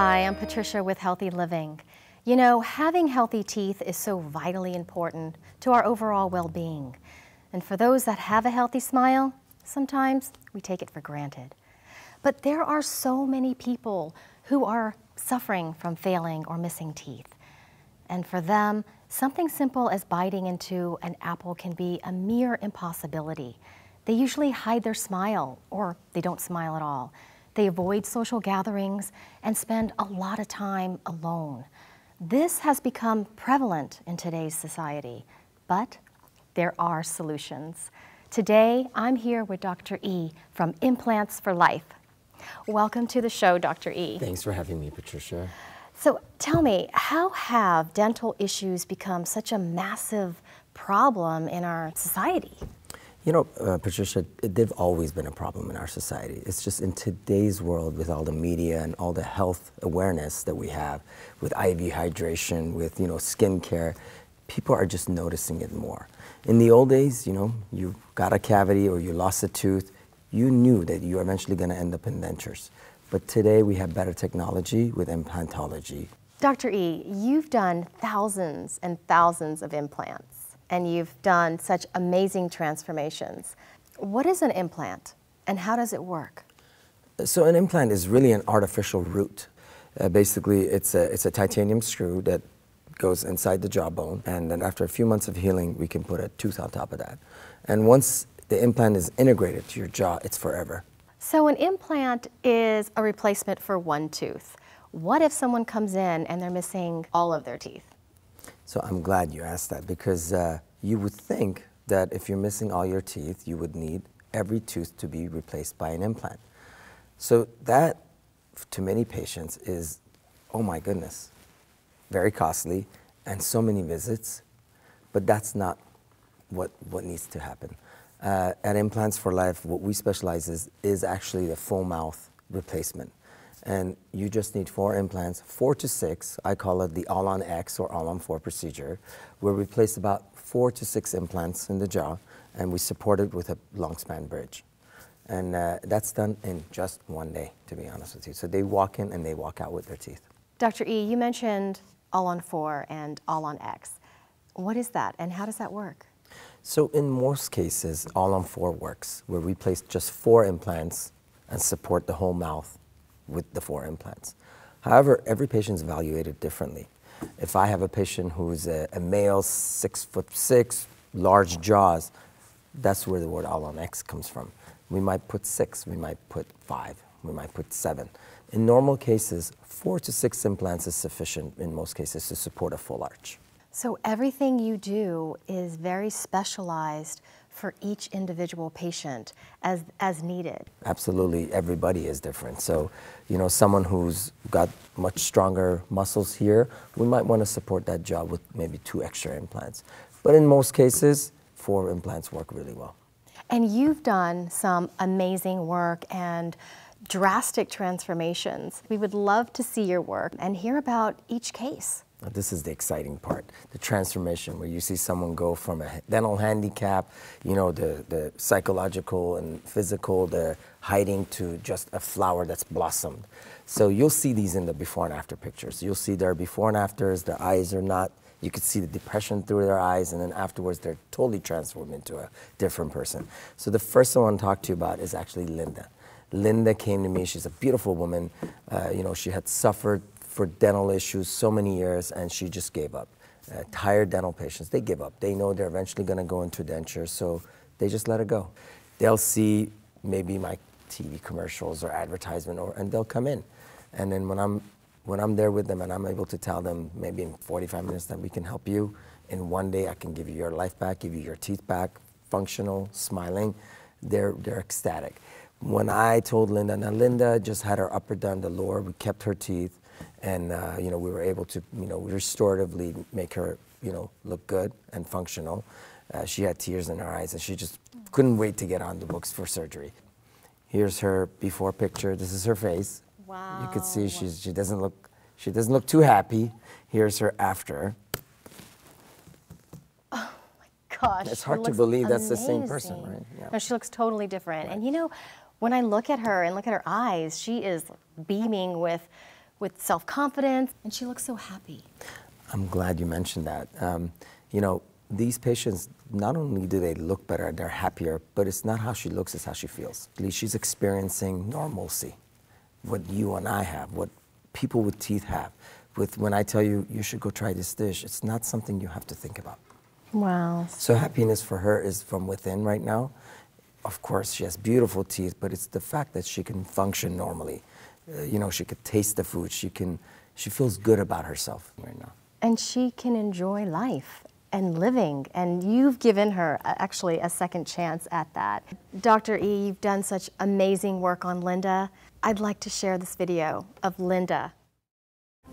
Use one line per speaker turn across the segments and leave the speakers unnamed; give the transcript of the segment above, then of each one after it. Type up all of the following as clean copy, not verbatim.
Hi, I'm Patricia with Healthy Living. You know, having healthy teeth is so vitally important to our overall well-being. And for those that have a healthy smile, sometimes we take it for granted. But there are so many people who are suffering from failing or missing teeth. And for them, something simple as biting into an apple can be a mere impossibility. They usually hide their smile, or they don't smile at all. They avoid social gatherings and spend a lot of time alone. This has become prevalent in today's society, but there are solutions. Today, I'm here with Dr. E from Implants for Life. Welcome to the show, Dr. E.
Thanks for having me, Patricia.
So tell me, how have dental issues become such a massive problem in our society?
You know, Patricia, they've always been a problem in our society. It's just in today's world, with all the media and all the health awareness that we have, with IV hydration, with, skin care, people are just noticing it more. In the old days, you got a cavity or you lost a tooth, you knew that you were eventually going to end up in dentures. But today we have better technology with implantology.
Dr. E, you've done thousands and thousands of implants, and you've done such amazing transformations. What is an implant, and how does it work?
So an implant is really an artificial root. Basically, it's a titanium screw that goes inside the jawbone, and then after a few months of healing, we can put a tooth on top of that. And once the implant is integrated to your jaw, it's forever.
So an implant is a replacement for one tooth. What if someone comes in and they're missing all of their teeth?
So I'm glad you asked that, because you would think that if you're missing all your teeth, you would need every tooth to be replaced by an implant. So that, to many patients, is, oh my goodness, very costly and so many visits, but that's not what needs to happen. At Implants for Life, what we specialize is actually the full mouth replacement. And you just need 4 implants, 4 to 6. I call it the all-on-X or all-on-4 procedure, where we place about 4 to 6 implants in the jaw, and we support it with a long span bridge. And that's done in just one day, to be honest with you. So they walk in and they walk out with their teeth.
Dr. E, you mentioned all-on-4 and all-on-X. What is that, and how does that work?
So in most cases, all-on-4 works, where we place just 4 implants and support the whole mouth with the 4 implants. However, every patient is evaluated differently. If I have a patient who's a male, 6'6", large jaws, that's where the word all-on-X comes from. We might put 6, we might put 5, we might put 7. In normal cases, 4 to 6 implants is sufficient in most cases to support a full arch.
So everything you do is very specialized for each individual patient as needed.
Absolutely, everybody is different. So, someone who's got much stronger muscles here, we might want to support that jaw with maybe 2 extra implants. But in most cases, 4 implants work really well.
And you've done some amazing work and drastic transformations. We would love to see your work and hear about each case.
This is the exciting part, the transformation, where you see someone go from a dental handicap, the psychological and physical, the hiding, to just a flower that's blossomed. So you'll see these in the before and after pictures. You'll see their before and afters, their eyes are not, you could see the depression through their eyes, and then afterwards they're totally transformed into a different person. So the first one I want to talk to you about is actually Linda. Linda came to me, she's a beautiful woman. She had suffered for dental issues so many years, and she just gave up. Tired dental patients, they give up. They know they're eventually gonna go into dentures, so they just let it go. They'll see maybe my TV commercials or advertisement, and they'll come in. And then when I'm there with them and I'm able to tell them maybe in 45 minutes that we can help you, in one day I can give you your life back, give you your teeth back, functional, smiling, they're ecstatic. When I told Linda, now Linda just had her upper done, the lower, we kept her teeth, and we were able to restoratively make her look good and functional. She had tears in her eyes, and she just couldn't wait to get on the books for surgery. Here's her before picture. This is her face.
Wow.
You could see she doesn't look too happy. Here's her after.
Oh my gosh.
It's hard to believe that's the same person, right?
Yeah. No, she looks totally different. Right. And when I look at her and look at her eyes, she is beaming with with self-confidence, and she looks so happy.
I'm glad you mentioned that. You know, these patients, not only do they look better, they're happier, but it's not how she looks, it's how she feels. At least she's experiencing normalcy, what you and I have, what people with teeth have. When I tell you, you should go try this dish, it's not something you have to think about.
Wow.
So happiness for her is from within right now. Of course, she has beautiful teeth, but it's the fact that she can function normally. You know, she could taste the food. She feels good about herself right now.
And she can enjoy life and living, and you've given her actually a second chance at that. Dr. E, you've done such amazing work on Linda. I'd like to share this video of Linda.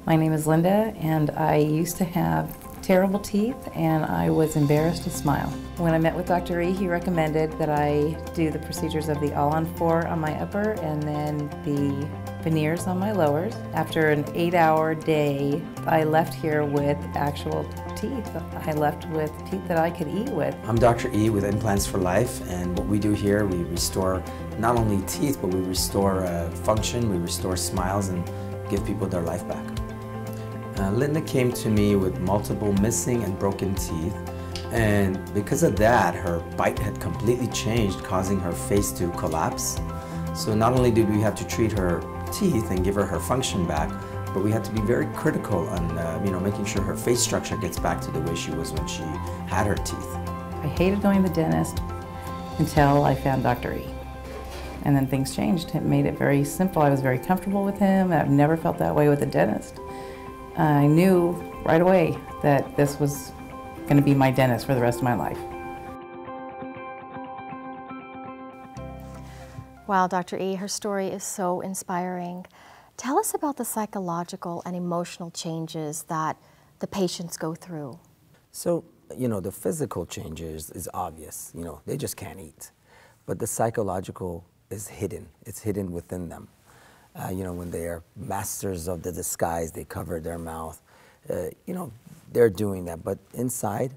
My name is Linda, and I used to have terrible teeth, and I was embarrassed to smile. When I met with Dr. E, he recommended that I do the procedures of the all-on-4 on my upper and then the veneers on my lowers. After an 8-hour day, I left here with actual teeth. I left with teeth that I could eat with.
I'm Dr. E with Implants for Life, and what we do here, we restore not only teeth, but we restore function, we restore smiles, and give people their life back. Linda came to me with multiple missing and broken teeth, and because of that, her bite had completely changed, causing her face to collapse. So not only did we have to treat her teeth and give her her function back, but we had to be very critical on making sure her face structure gets back to the way she was when she had her teeth.
I hated going to the dentist until I found Dr. E. And then things changed. It made it very simple. I was very comfortable with him. I've never felt that way with a dentist. I knew right away that this was going to be my dentist for the rest of my life.
Wow, Dr. E, her story is so inspiring. Tell us about the psychological and emotional changes that the patients go through.
So, you know, the physical changes is obvious. You know, they just can't eat. But the psychological is hidden. It's hidden within them. You know, when they are masters of the disguise, they cover their mouth. You know, they're doing that, but inside,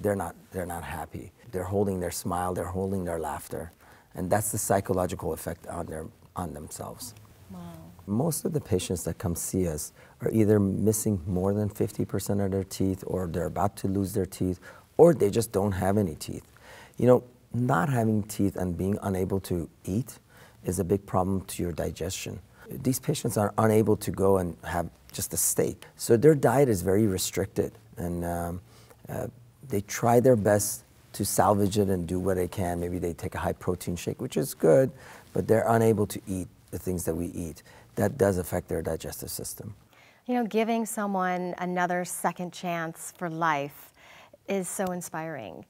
they're not happy. They're holding their smile, they're holding their laughter, and that's the psychological effect on themselves.
Wow.
Most of the patients that come see us are either missing more than 50% of their teeth, or they're about to lose their teeth, or they just don't have any teeth. You know, not having teeth and being unable to eat is a big problem to your digestion. These patients are unable to go and have just a steak. So their diet is very restricted, and they try their best to salvage it and do what they can. Maybe they take a high protein shake, which is good, but they're unable to eat the things that we eat. That does affect their digestive system.
You know, giving someone another second chance for life is so inspiring.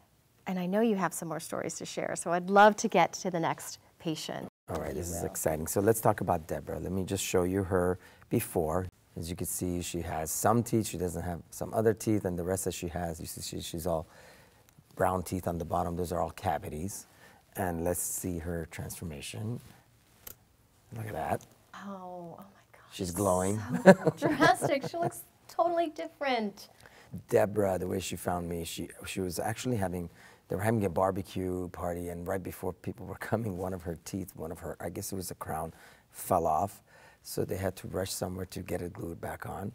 And I know you have some more stories to share, so I'd love to get to the next patient.
All right, this is exciting. So let's talk about Deborah. Let me just show you her before. As you can see, she has some teeth. She doesn't have some other teeth, and the rest that she has, you see she's all brown teeth on the bottom. Those are all cavities. And let's see her transformation. Look at that.
Oh my gosh.
She's glowing.
So drastic. She looks totally different.
Deborah, the way she found me, she was actually they were having a barbecue party, and right before people were coming, one of her teeth, I guess it was a crown, fell off. So they had to rush somewhere to get it glued back on.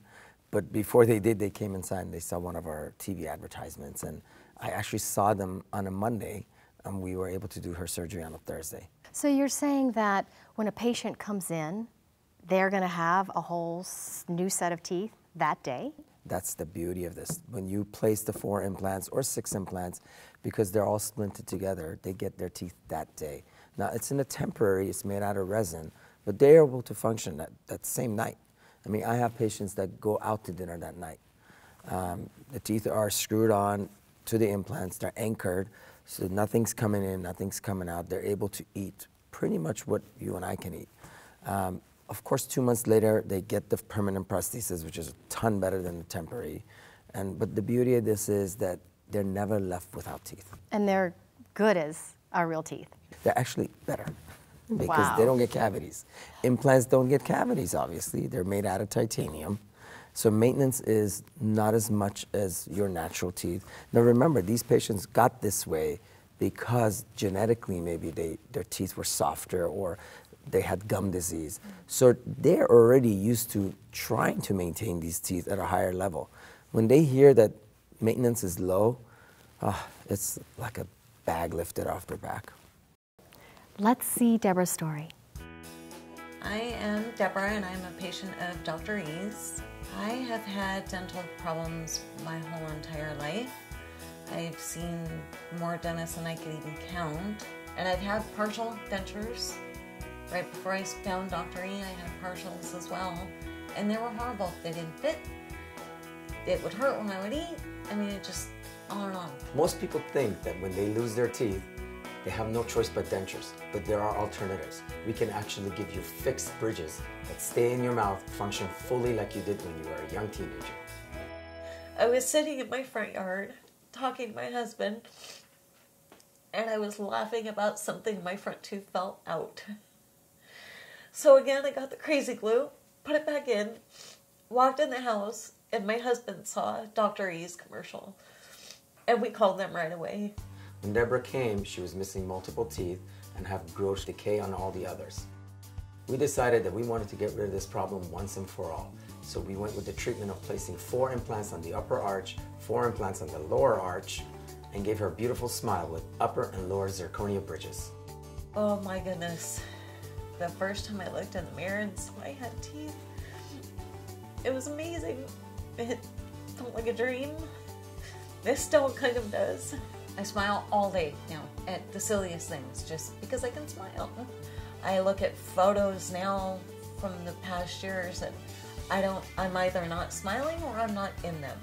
But before they did, they came inside and they saw one of our TV advertisements. And I actually saw them on a Monday, and we were able to do her surgery on a Thursday.
So you're saying that when a patient comes in, they're going to have a whole new set of teeth that day?
That's the beauty of this. When you place the 4 implants or 6 implants, because they're all splinted together, they get their teeth that day. Now, it's in a temporary, it's made out of resin, but they're able to function that same night. I mean, I have patients that go out to dinner that night. The teeth are screwed on to the implants, they're anchored, so nothing's coming in, nothing's coming out. They're able to eat pretty much what you and I can eat. Of course, 2 months later, they get the permanent prosthesis, which is a ton better than the temporary. But the beauty of this is that they're never left without teeth.
And they're good as our real teeth.
They're actually better because they don't get cavities. Implants don't get cavities, obviously. They're made out of titanium. So maintenance is not as much as your natural teeth. Now remember, these patients got this way because genetically maybe their teeth were softer, or they had gum disease. So they're already used to trying to maintain these teeth at a higher level. When they hear that maintenance is low, it's like a bag lifted off their back.
Let's see Deborah's story.
I am Deborah and I'm a patient of Dr. E's. I have had dental problems my whole entire life. I've seen more dentists than I could even count. And I've had partial dentures. Right before I found Dr. E, I had partials as well. And they were horrible. They didn't fit. It would hurt when I would eat. I mean, it just on and on.
Most people think that when they lose their teeth, they have no choice but dentures, but there are alternatives. We can actually give you fixed bridges that stay in your mouth, function fully like you did when you were a young teenager.
I was sitting in my front yard talking to my husband, and I was laughing about something my front tooth fell out. So again, I got the crazy glue, put it back in, walked in the house, and my husband saw Dr. E's commercial, and we called them right away.
When Deborah came, she was missing multiple teeth and had gross decay on all the others. We decided that we wanted to get rid of this problem once and for all. So we went with the treatment of placing 4 implants on the upper arch, 4 implants on the lower arch, and gave her a beautiful smile with upper and lower zirconia bridges.
Oh my goodness. The first time I looked in the mirror and saw I had teeth, it was amazing. It felt like a dream. This still kind of does. I smile all day now at the silliest things just because I can smile. I look at photos now from the past years and I'm either not smiling or I'm not in them.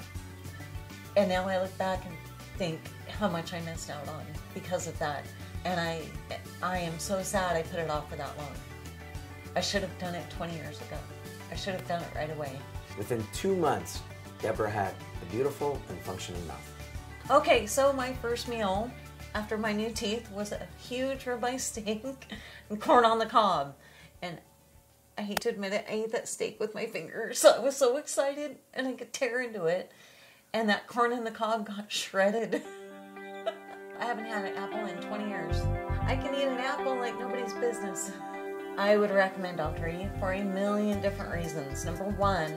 And now I look back and think how much I missed out on because of that. And I am so sad I put it off for that long. I should have done it 20 years ago. I should have done it right away.
Within 2 months, Deborah had a beautiful and functioning mouth.
Okay, so my first meal after my new teeth was a huge ribeye steak and corn on the cob. And I hate to admit it, I ate that steak with my fingers. So I was so excited and I could tear into it. And that corn on the cob got shredded. I haven't had an apple in 20 years. I can eat an apple like nobody's business. I would recommend Dr. E for a million different reasons. Number one,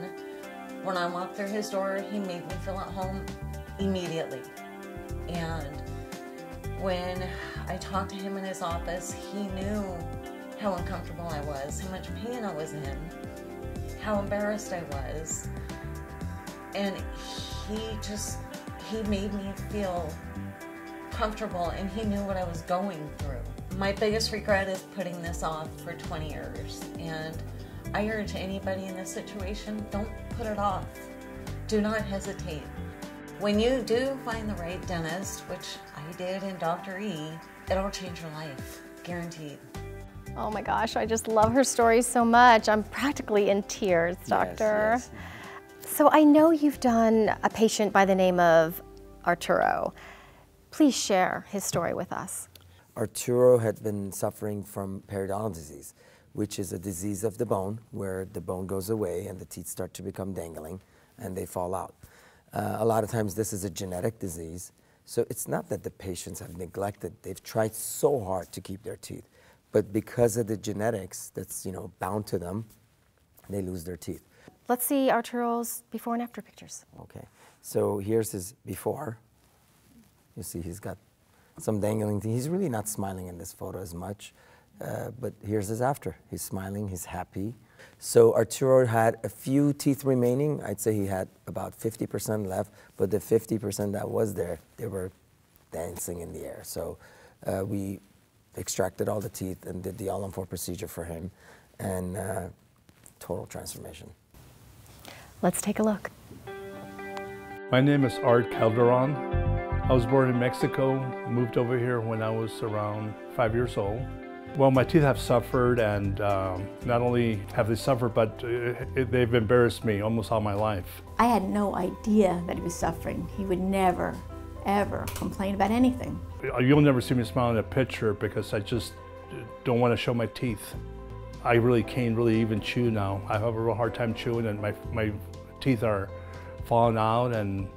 when I walked through his door, he made me feel at home immediately. And when I talked to him in his office, he knew how uncomfortable I was, how much pain I was in, how embarrassed I was. And he made me feel comfortable and he knew what I was going through. My biggest regret is putting this off for 20 years. And I urge anybody in this situation, don't put it off. Do not hesitate. When you do find the right dentist, which I did in Dr. E, it'll change your life, guaranteed.
Oh my gosh, I just love her story so much. I'm practically in tears, doctor.
Yes.
So I know you've done a patient by the name of Arturo. Please share his story with us.
Arturo had been suffering from periodontal disease, which is a disease of the bone where the bone goes away and the teeth start to become dangling and they fall out. A lot of times this is a genetic disease, so it's not that the patients have neglected. They've tried so hard to keep their teeth, but because of the genetics that's bound to them, they lose their teeth.
Let's see Arturo's before and after pictures.
Okay, so here's his before. You see he's got some dangling teeth. He's really not smiling in this photo as much, but here's his after. He's smiling, he's happy. So Arturo had a few teeth remaining. I'd say he had about 50% left, but the 50% that was there, they were dancing in the air. So we extracted all the teeth and did the all-on-4 procedure for him, and total transformation.
Let's take a look.
My name is Art Calderon. I was born in Mexico, moved over here when I was around 5 years old. Well, my teeth have suffered, and not only have they suffered, but they've embarrassed me almost all my life.
I had no idea that he was suffering. He would never, ever complain about anything.
You'll never see me smile in a picture because I just don't want to show my teeth. I really can't even chew now. I have a real hard time chewing, and my teeth are falling out, and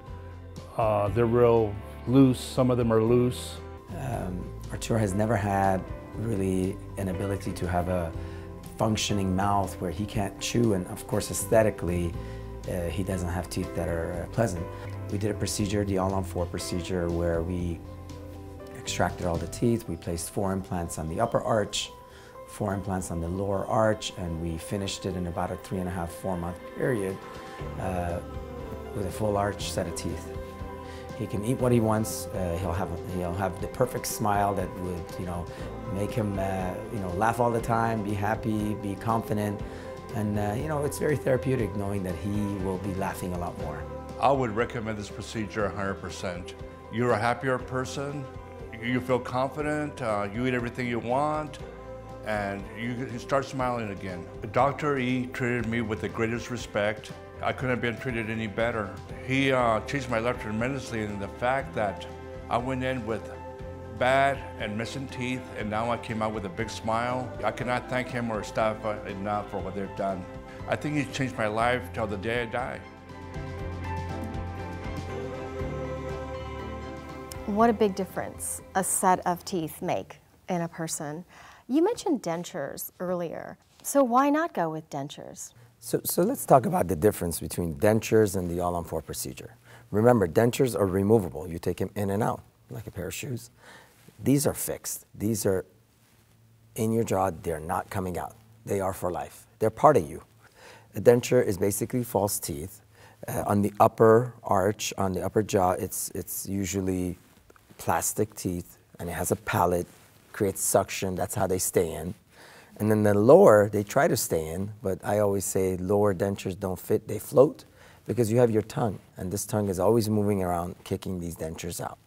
they're real loose. Some of them are loose.
Arturo has never had really an ability to have a functioning mouth where he can't chew, and of course aesthetically he doesn't have teeth that are pleasant. We did a procedure, the all-on-4 procedure, where we extracted all the teeth. We placed 4 implants on the upper arch, 4 implants on the lower arch, and we finished it in about a 3.5, 4-month period with a full arch set of teeth. He can eat what he wants. He'll have the perfect smile that would, make him, laugh all the time, be happy, be confident, and it's very therapeutic knowing that he will be laughing a lot more.
I would recommend this procedure 100%. You're a happier person. You feel confident. You eat everything you want, and you start smiling again. Dr. E treated me with the greatest respect. I couldn't have been treated any better. He changed my life tremendously in the fact that I went in with bad and missing teeth, and now I came out with a big smile. I cannot thank him or his staff enough for what they've done. I think he's changed my life till the day I die.
What a big difference a set of teeth make in a person. You mentioned dentures earlier, so why not go with dentures?
So let's talk about the difference between dentures and the all-on-4 procedure. Remember, dentures are removable. You take them in and out, like a pair of shoes. These are fixed. These are in your jaw. They're not coming out. They are for life. They're part of you. A denture is basically false teeth. On the upper arch, on the upper jaw, it's usually plastic teeth, and it has a palate, creates suction. That's how they stay in. And then the lower, they try to stay in, but I always say lower dentures don't fit, they float, because you have your tongue, and this tongue is always moving around, kicking these dentures out.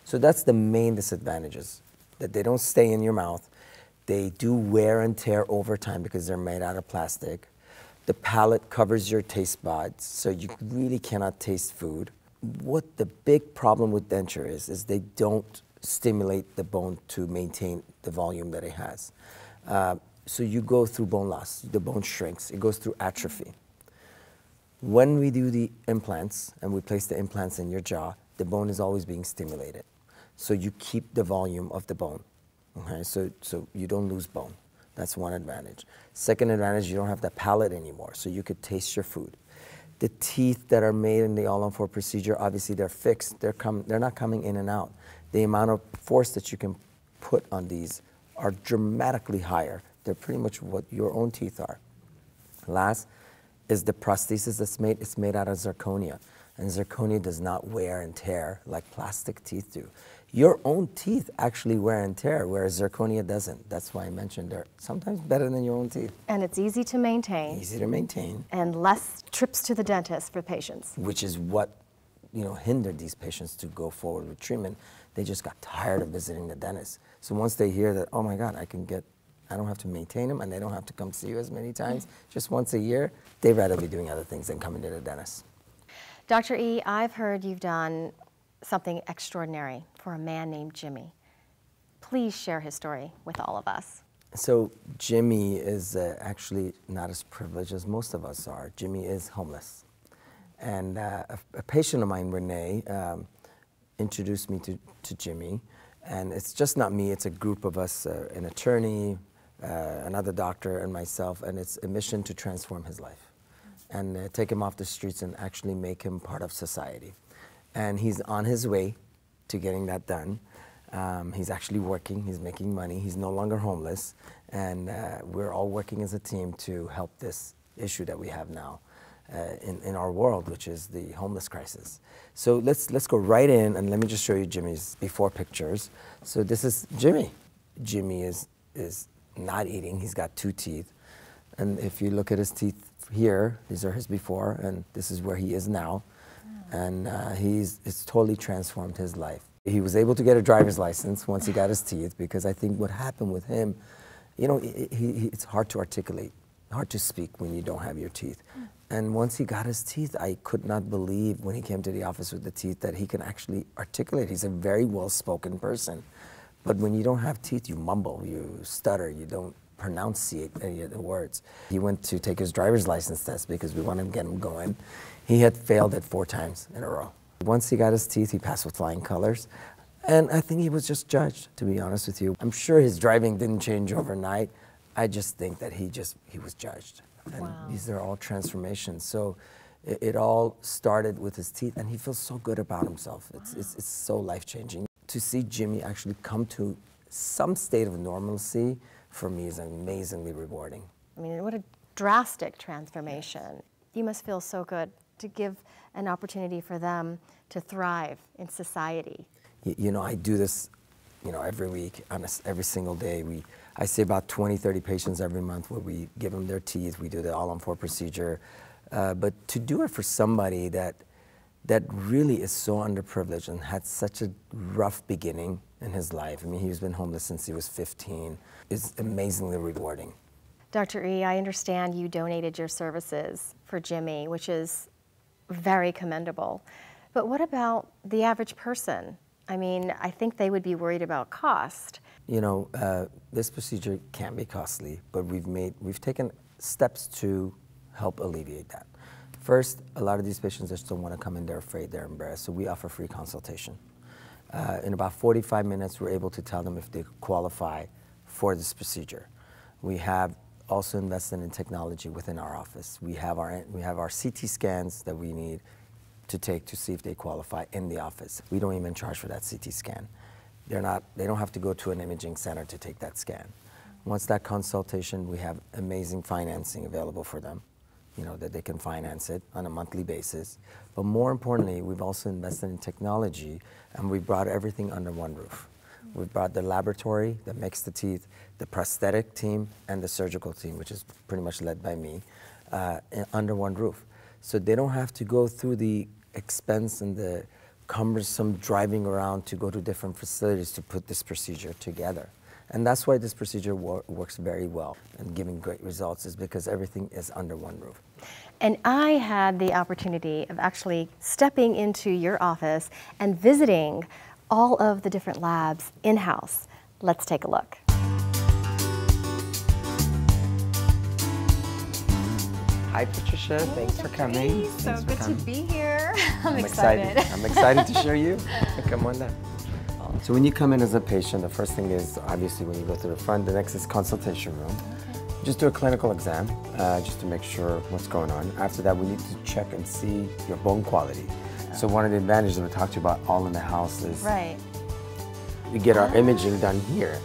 So that's the main disadvantages, that they don't stay in your mouth. They do wear and tear over time because they're made out of plastic. The palate covers your taste buds, so you really cannot taste food. What the big problem with denture is they don't stimulate the bone to maintain the volume that it has. So you go through bone loss, the bone shrinks, it goes through atrophy. When we do the implants, and we place the implants in your jaw, the bone is always being stimulated. So you keep the volume of the bone, okay? So you don't lose bone. That's one advantage. Second advantage, you don't have that palate anymore, so you could taste your food. The teeth that are made in the all-on-4 procedure, obviously they're fixed, they're not coming in and out. The amount of force that you can put on these are dramatically higher. They're pretty much what your own teeth are. Last is the prosthesis that's made. It's made out of zirconia, and zirconia does not wear and tear like plastic teeth do. Your own teeth actually wear and tear, whereas zirconia doesn't. That's why I mentioned they're sometimes better than your own teeth.
And it's easy to maintain.
Easy to maintain.
And less trips to the dentist for patients.
Which is what hindered these patients to go forward with treatment. They just got tired of visiting the dentist. So once they hear that, oh my God, I don't have to maintain them, and they don't have to come see you as many times, just once a year, they'd rather be doing other things than coming to the dentist.
Dr. E, I've heard you've done something extraordinary for a man named Jimmy. Please share his story with all of us.
So Jimmy is actually not as privileged as most of us are. Jimmy is homeless. And a patient of mine, Renee, introduced me to Jimmy. And it's just not me, it's a group of us, an attorney, another doctor, and myself, and it's a mission to transform his life and take him off the streets and actually make him part of society. And he's on his way to getting that done. He's actually working, he's making money, he's no longer homeless, and we're all working as a team to help this issue that we have now in our world, which is the homeless crisis. So let's go right in, and let me just show you Jimmy's before pictures. So this is Jimmy. Jimmy is not eating, he's got 2 teeth. And if you look at his teeth here, these are his before, and this is where he is now. And it's totally transformed his life. He was able to get a driver's license once he got his teeth, because I think what happened with him, it's hard to articulate, hard to speak when you don't have your teeth. And once he got his teeth, I could not believe when he came to the office with the teeth that he can actually articulate. He's a very well-spoken person. But when you don't have teeth, you mumble, you stutter, you don't pronunciate any of the words. He went to take his driver's license test because we wanted to get him going. He had failed it 4 times in a row. Once he got his teeth, he passed with flying colors. And I think he was just judged, to be honest with you. I'm sure his driving didn't change overnight, I just think that he was judged. And
Wow.
these are all transformations. So it all started with his teeth, and he feels so good about himself. It's so life-changing. To see Jimmy actually come to some state of normalcy, for me, is amazingly rewarding.
I mean, what a drastic transformation. You must feel so good to give an opportunity for them to thrive in society.
You know, I do this, you know, every week, every single day. I see about 20, 30 patients every month where we give them their teeth. We do the all-on-4 procedure. But to do it for somebody that really is so underprivileged and had such a rough beginning in his life. I mean, he's been homeless since he was 15. Is amazingly rewarding.
Dr. E, I understand you donated your services for Jimmy, which is very commendable. But what about the average person? I mean, I think they would be worried about cost.
You know, this procedure can be costly, but we've taken steps to help alleviate that. First, a lot of these patients just don't want to come in, they're afraid, they're embarrassed, so we offer free consultation. In about 45 minutes, we're able to tell them if they qualify for this procedure. We have also invested in technology within our office. We have our CT scans that we need to take to see if they qualify in the office. We don't even charge for that CT scan. They don't have to go to an imaging center to take that scan. Once that consultation, we have amazing financing available for them, you know, that they can finance it on a monthly basis. But more importantly, we've also invested in technology, and we brought everything under one roof. We've brought the laboratory that makes the teeth, the prosthetic team, and the surgical team, which is pretty much led by me, under one roof. So they don't have to go through the expense and the cumbersome driving around to go to different facilities to put this procedure together. And that's why this procedure works very well and giving great results, is because everything is under one roof.
And I had the opportunity of actually stepping into your office and visiting all of the different labs in-house. Let's take a look.
Hi, Patricia. Thanks for coming.
So good to be here. I'm
excited. I'm excited to show you. Come on down. So when you come in as a patient, the first thing is, obviously, when you go to the front, the next is consultation room. Just do a clinical exam, just to make sure what's going on. After that, we need to check and see your bone quality. So one of the advantages that we talked to you about all in the house is we get our imaging done here.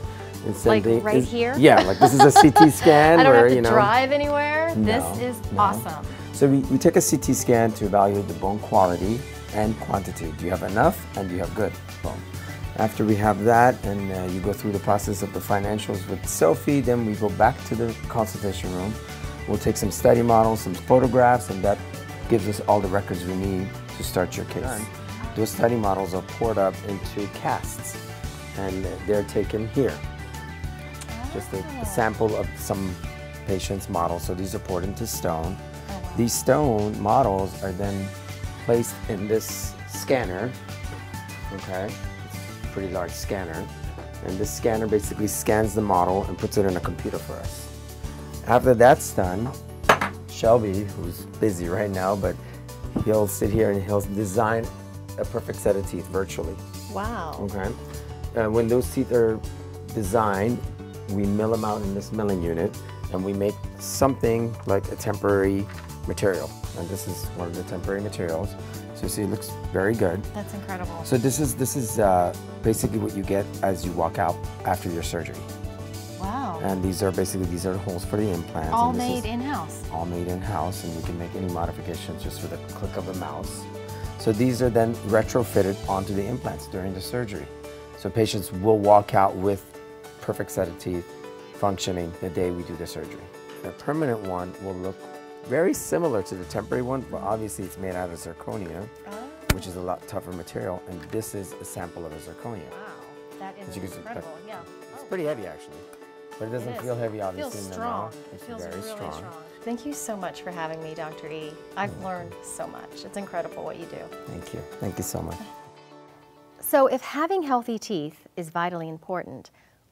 Like right here?
Yeah, like this is a CT scan.
I don't
where,
have to drive anywhere.
No,
this is awesome.
So we take a CT scan to evaluate the bone quality and quantity. Do you have enough and do you have good bone? After we have that, and you go through the process of the financials with Sophie, then we go back to the consultation room. We'll take some study models, some photographs, and that gives us all the records we need to start your case. Those study models are poured up into casts, and they're taken here. Just a sample of some patient's models. So these are poured into stone. These stone models are then placed in this scanner. Okay, it's a pretty large scanner. And this scanner basically scans the model and puts it in a computer for us. After that's done, Shelby, who's busy right now, but he'll sit here and he'll design a perfect set of teeth virtually.
Wow.
Okay. When those teeth are designed, we mill them out in this milling unit, and we make something like a temporary material. And this is one of the temporary materials. So you see, it looks very good.
That's incredible.
So this is basically what you get as you walk out after your surgery.
Wow.
And these are the holes for the implants.
All made in-house.
All made in-house, and you can make any modifications just with a click of a mouse. So these are then retrofitted onto the implants during the surgery. So patients will walk out with perfect set of teeth functioning the day we do the surgery. The permanent one will look very similar to the temporary one, but obviously it's made out of zirconia, which is a lot tougher material, and this is a sample of a zirconia.
Wow, that is incredible, yeah.
It's pretty heavy actually, but it doesn't feel heavy obviously in the mouth.
It feels
very
really
strong.
Thank you so much for having me, Dr. E. I've learned so much. It's incredible what you do.
Thank you. Thank you so much.
So if having healthy teeth is vitally important,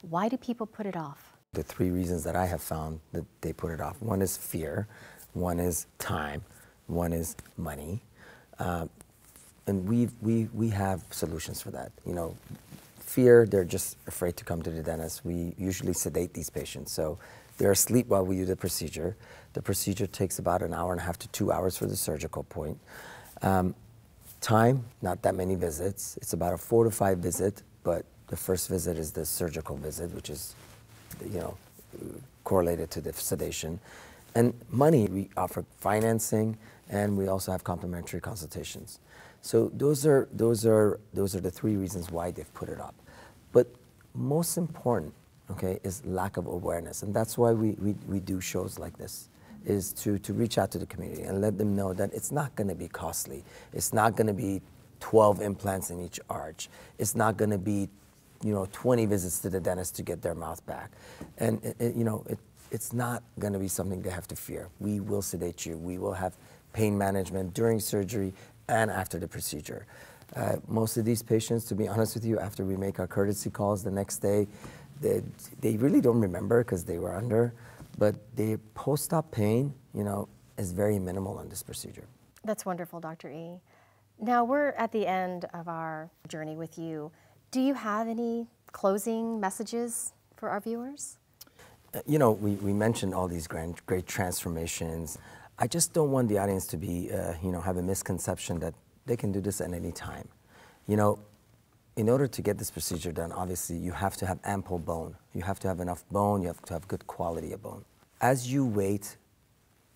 why do people put it off?
The three reasons that I have found that they put it off. One is fear, one is time, one is money. And we have solutions for that. You know, fear, they're just afraid to come to the dentist. We usually sedate these patients. So They're asleep while we do the procedure. The procedure takes about an hour and a half to 2 hours for the surgical point. Time, not that many visits. It's about a 4 to 5 visit, but the first visit is the surgical visit, which is, you know, correlated to the sedation. And money, we offer financing, and we also have complimentary consultations. So those are the 3 reasons why they've put it up. But most important, okay, is lack of awareness, and that's why we do shows like this, is to reach out to the community and let them know that it's not going to be costly. It's not going to be 12 implants in each arch. It's not going to be, you know, 20 visits to the dentist to get their mouth back. And you know, it's not going to be something they have to fear. We will sedate you. We will have pain management during surgery and after the procedure. Most of these patients, to be honest with you, after we make our courtesy calls the next day, they really don't remember because they were under, but the post-op pain, you know, is very minimal on this procedure.
That's wonderful, Dr. E. Now we're at the end of our journey with you. Do you have any closing messages for our viewers?
You know, we mentioned all these great transformations. I just don't want the audience to be, you know, have a misconception that they can do this at any time. You know, in order to get this procedure done, obviously you have to have ample bone. You have to have enough bone, you have to have good quality of bone. As you wait,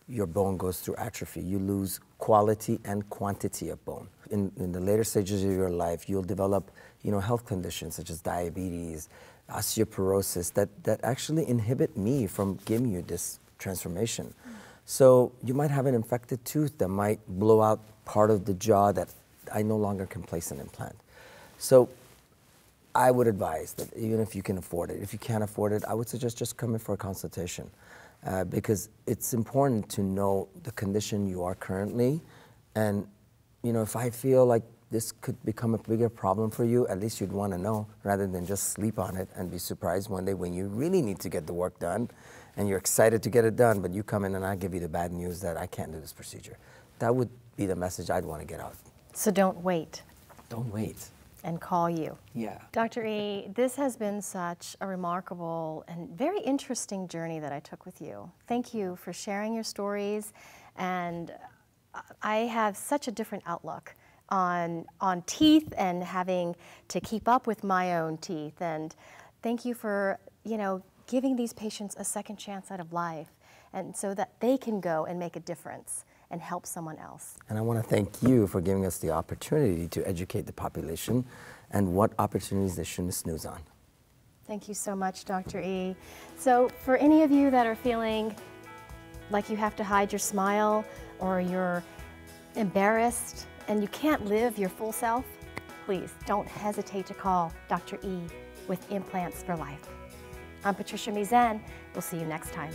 your bone goes through atrophy. You lose quality and quantity of bone. In the later stages of your life, you'll develop, you know, health conditions such as diabetes, osteoporosis, that actually inhibit me from giving you this transformation. So you might have an infected tooth that might blow out part of the jaw that I no longer can place an implant. So I would advise that even if you can afford it, if you can't afford it, I would suggest just come in for a consultation because it's important to know the condition you are currently. And, you know, if I feel like this could become a bigger problem for you, at least you'd want to know rather than just sleep on it and be surprised one day when you really need to get the work done and you're excited to get it done, but you come in and I give you the bad news that I can't do this procedure. That would be the message I'd want to get out.
So don't wait.
Don't wait.
And call you.
Yeah.
Dr. E, this has been such a remarkable and very interesting journey that I took with you. Thank you for sharing your stories, and I have such a different outlook on teeth and having to keep up with my own teeth. And thank you for, you know, giving these patients a second chance out of life, and so that they can go and make a difference and help someone else.
And I want to thank you for giving us the opportunity to educate the population and what opportunities they shouldn't snooze on.
Thank you so much, Dr. E. So for any of you that are feeling like you have to hide your smile or you're embarrassed and you can't live your full self, please don't hesitate to call Dr. E with Implants for Life. I'm Patricia Mizan. We'll see you next time.